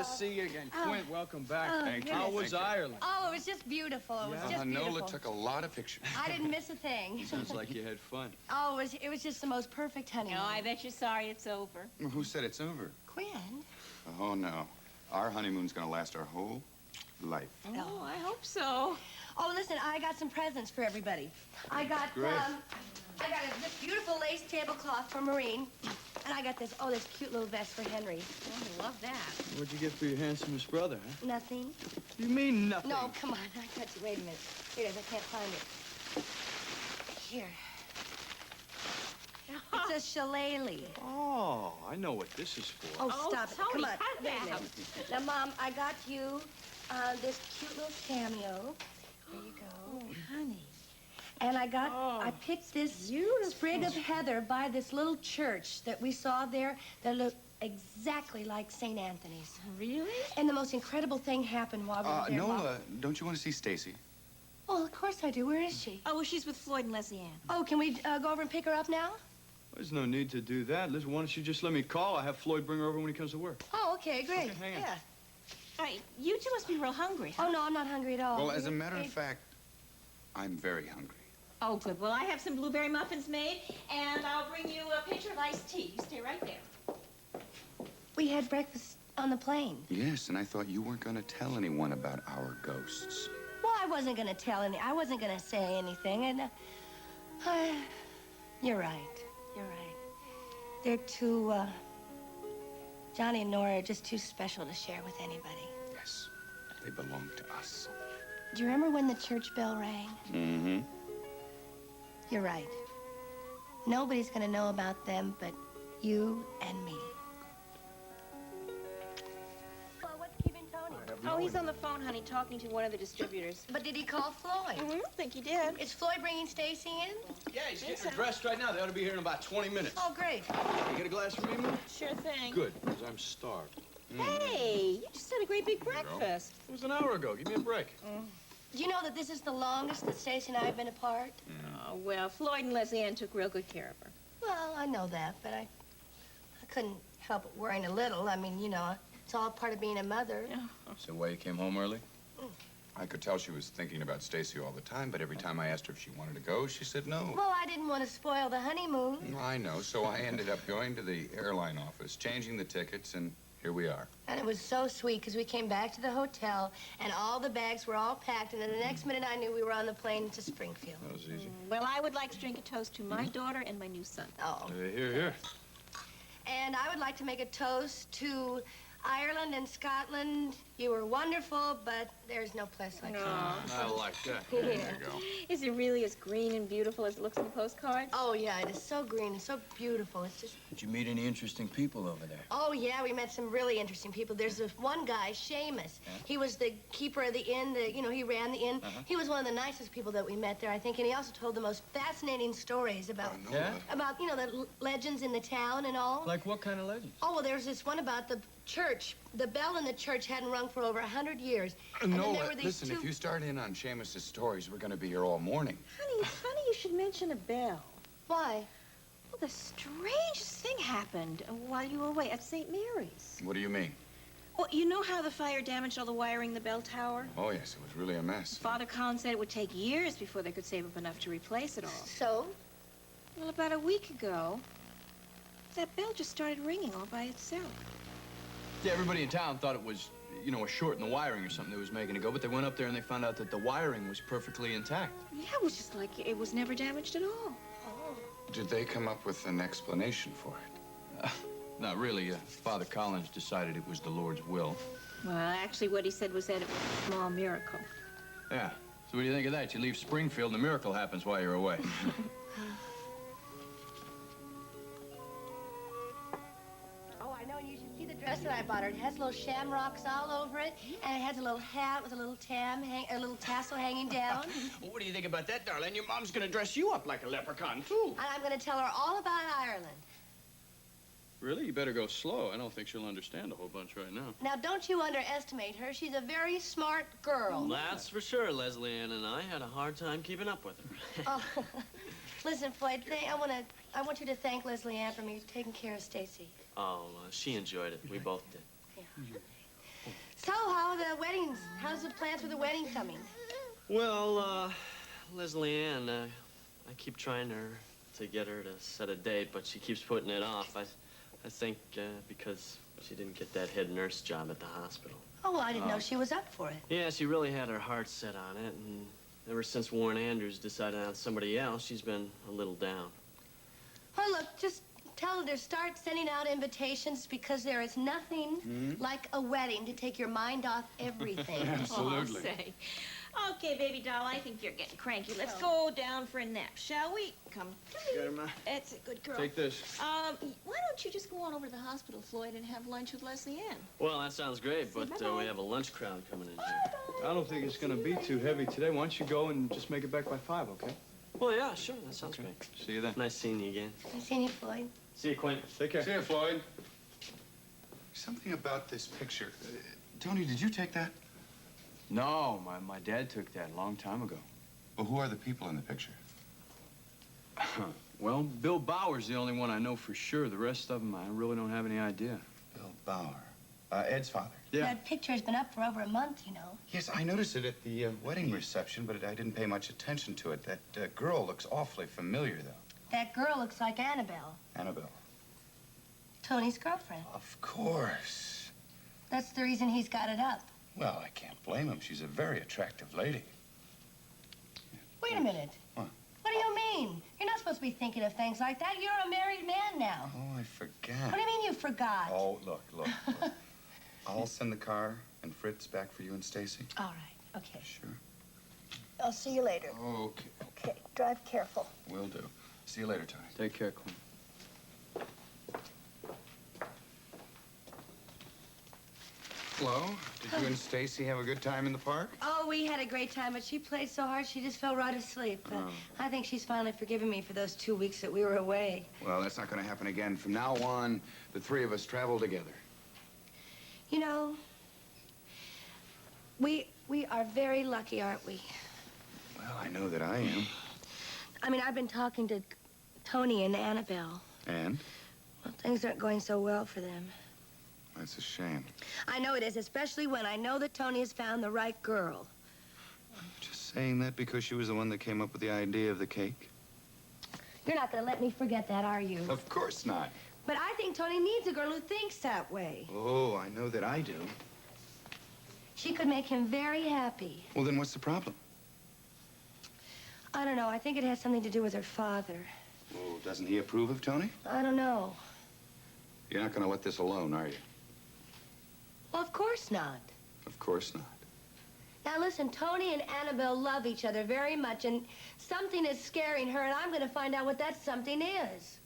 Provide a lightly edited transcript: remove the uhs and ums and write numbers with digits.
see you again. Quint, welcome back. Thank you. How was Ireland? Oh, it was just beautiful. It was just beautiful. Nola took a lot of pictures. I didn't miss a thing. Sounds like you had fun. Oh, it was just the most perfect honeymoon. No, I bet you're sorry it's over. Well, who said it's over? Quint. Oh, no. Our honeymoon's gonna last our whole life. Oh, I hope so. Oh, listen, I got some presents for everybody. I got this beautiful lace tablecloth for Maureen. And I got this cute little vest for Henry. Oh, I love that. What'd you get for your handsomest brother, huh? Nothing. You mean nothing? No, come on. I got you. Wait a minute. Here it is. I can't find it. Here. It's a shillelagh. Oh, I know what this is for. Oh, stop it. Tony, Come on. cut Wait a that. minute. Now, Mom, I got you this cute little cameo. There you go. Oh, honey. And I picked this sprig of heather by this little church that we saw there that looked exactly like St. Anthony's. Really? And the most incredible thing happened while we were there. Nola, don't you want to see Stacy? Oh, of course I do. Where is she? Oh, well, she's with Floyd and Leslie Ann. Oh, can we go over and pick her up now? There's no need to do that. Listen, why don't you just let me call? I'll have Floyd bring her over when he comes to work. Oh, okay, great. Okay, hang on. Yeah. All right, you two must be real hungry, huh? Oh, no, I'm not hungry at all. Well, as a matter of fact, I'm very hungry. Oh, good. Well, I have some blueberry muffins made, and I'll bring you a pitcher of iced tea. You stay right there. We had breakfast on the plane. Yes, and I thought you weren't going to tell anyone about our ghosts. Well, I wasn't going to tell I wasn't going to say anything, and you're right. You're right. They're too, Johnny and Nora are just too special to share with anybody. Yes, they belong to us. Do you remember when the church bell rang? Mm-hmm. You're right. Nobody's going to know about them but you and me. Well, what's keeping Tony? Oh, he's on the phone, honey, talking to one of the distributors. But did he call Floyd? I think he did. Is Floyd bringing Stacy in? Yeah, he's getting her dressed right now. They ought to be here in about 20 minutes. Oh, great. You get a glass for me, Mom? Sure thing. Good, because I'm starved. Hey, you just had a great big breakfast. It was an hour ago. Give me a break. Do you know that this is the longest that Stacy and I have been apart? Oh, well, Floyd and Leslie Ann took real good care of her. Well, I know that, but I couldn't help worrying a little. I mean, you know, it's all part of being a mother. So why you came home early? I could tell she was thinking about Stacy all the time, but every time I asked her if she wanted to go, she said no. Well, I didn't want to spoil the honeymoon. I know, so I ended up going to the airline office, changing the tickets, and here we are. And it was so sweet because we came back to the hotel and all the bags were all packed, and then the next minute I knew we were on the plane to Springfield. That was easy. Well, I would like to drink a toast to my daughter and my new son. Oh. Here. And I would like to make a toast to Ireland and Scotland. You were wonderful, but there's no place like home. I like that. There you go. Is it really as green and beautiful as it looks in the postcard? Oh, yeah, it is so green and so beautiful. It's just... Did you meet any interesting people over there? Oh, yeah, we met some really interesting people. There's this one guy, Seamus. Yeah? He was the keeper of the inn. He ran the inn. He was one of the nicest people that we met there, I think, and he also told the most fascinating stories about, about the legends in the town and all. Like what kind of legends? Oh, well, there's this one about the church. The bell in the church hadn't rung for over 100 years. Nola, listen, if you start in on Seamus's stories, we're going to be here all morning. Honey, it's funny you should mention a bell. Why? Well, the strangest thing happened while you were away at St. Mary's. What do you mean? Well, you know how the fire damaged all the wiring in the bell tower? Oh, yes, it was really a mess. Father Collins said it would take years before they could save up enough to replace it all. So? Well, about a week ago, that bell just started ringing all by itself. Yeah, everybody in town thought it was, a short in the wiring or something that was making it go, but they went up there and they found out that the wiring was perfectly intact. Yeah, it was just like it was never damaged at all. Oh. Did they come up with an explanation for it? Not really. Father Collins decided it was the Lord's will. Well, actually, what he said was that it was a small miracle. Yeah. So what do you think of that? You leave Springfield and a miracle happens while you're away. Dress that I bought her. It has little shamrocks all over it, and it has a little hat with a little tassel hanging down. Well, what do you think about that, darling? Your mom's gonna dress you up like a leprechaun, too. And I'm gonna tell her all about Ireland. Really? You better go slow. I don't think she'll understand a whole bunch right now. Now, don't you underestimate her. She's a very smart girl. That's for sure. Leslie Ann and I had a hard time keeping up with her. Oh, listen, Floyd, I want you to thank Leslie Ann for me taking care of Stacy. Oh, she enjoyed it. We both did. Yeah. So, how's the plans for the wedding coming? Well, Leslie Ann, I keep trying to get her to set a date, but she keeps putting it off. I think because she didn't get that head nurse job at the hospital. Oh, well, I didn't know she was up for it. Yeah, she really had her heart set on it, and ever since Warren Andrews decided on somebody else, she's been a little down. Well, look, just tell her to start sending out invitations because there is nothing like a wedding to take your mind off everything. Absolutely. Oh, say. Okay, baby doll, I think you're getting cranky. Let's go down for a nap, shall we? Come. Got her, Ma. That's a good girl. Take this. Why don't you just go on over to the hospital, Floyd, and have lunch with Leslie Ann? Well, that sounds great, but we have a lunch crowd coming in here. I don't think it's gonna be too heavy today. Why don't you go and just make it back by 5, okay? Well, yeah, sure. That sounds great. See you then. Nice seeing you again. Nice seeing you, Floyd. See you, Quint. Take care. See you, Floyd. Something about this picture. Tony, did you take that? No, my dad took that a long time ago. Well, who are the people in the picture? Well, Bill Bauer's the only one I know for sure. The rest of them, I really don't have any idea. Bill Bauer. Ed's father. Yeah. That picture has been up for over a month, you know. Yes, I noticed it at the wedding reception, but I didn't pay much attention to it. That girl looks awfully familiar, though. That girl looks like Annabelle, Annabelle. Tony's girlfriend. Of course. That's the reason he's got it up. Well, I can't blame him. She's a very attractive lady. Wait a minute. What? What do you mean? You're not supposed to be thinking of things like that. You're a married man now. Oh, I forgot. What do you mean you forgot? Oh, look. I'll send the car and Fritz back for you and Stacy. All right, okay. Sure. I'll see you later. Okay. Okay, drive careful. Will do. See you later, Tony. Take care, Quinn. Flo, did you and Stacy have a good time in the park? Oh, we had a great time, but she played so hard she just fell right asleep. I think she's finally forgiven me for those 2 weeks that we were away. Well, that's not going to happen again. From now on, the three of us travel together. You know, we are very lucky, aren't we? Well, I know that I am. I mean, I've been talking to Tony and Annabelle. And? Well, things aren't going so well for them. That's a shame. I know it is, especially when I know that Tony has found the right girl. Just saying that because she was the one that came up with the idea of the cake? You're not going to let me forget that, are you? Of course not. But I think Tony needs a girl who thinks that way. Oh, I know that I do. She could make him very happy. Well, then what's the problem? I don't know. I think it has something to do with her father. Well, doesn't he approve of Tony? I don't know. You're not going to let this alone, are you? Well, of course not. Of course not. Now, listen, Tony and Annabelle love each other very much, and something is scaring her, and I'm going to find out what that something is.